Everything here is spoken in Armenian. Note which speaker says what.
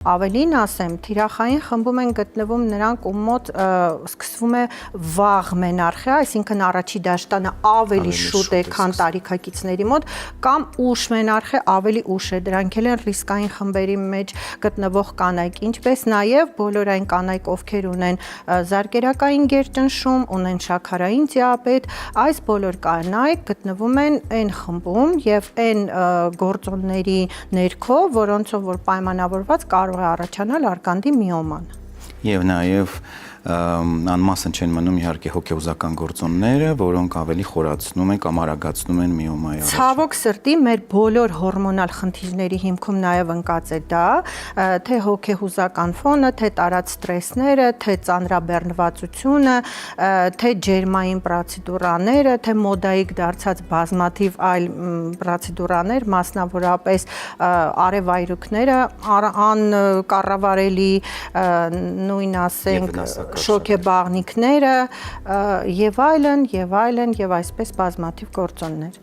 Speaker 1: Ավելին ասեմ, թիրախային խմբում են գտնվում նրանք, ում մոտ սկսվում է վաղ մենարխիա, այսինքն առաջի դաշտանը ավելի շուտ է, քան տարիքակիցների մոտ, կամ ուշ մենարխիա ավելի ուշ է, դրանք էլ են ռիսկային խմբերի մեջ գտնվող կանայք, ինչպես նաև բոլոր այն կանայք, ովքեր ունեն զարկերակային գերճնշում, ունեն շաքարային դիաբետ, այս բոլոր կանայք գտնվում են այն խմբում եւ այն գործոնների ներքո, որոնցով որ պայմանավորված կարող է առաջանալ արգանդի միոման։
Speaker 2: Եվ նաև անմասն չեն մնում իհարկե հոգեհուզական գործոնները, որոնք ավելի խորացնում են կամ արագացնում են միոմայի առաջ։
Speaker 1: Ցավոք սրտի մեր բոլոր հորմոնալ խնդիրների հիմքում նաև ընկած է դա, թե հոգեհուզական ֆոնը, թե տարած ստրեսները, թե ծանրաբեռնվածությունը, թե ջերմային պրոցեդուրաները, թե մոդայիկ դարձած բազմաթիվ այլ պրոցեդուրաներ, մասնավորապես արևայրուքները, անկառավարելի, նույն ասենք շոկեբաղնիքները եւ այլն եւ այսպես բազմաթիվ գործոններ։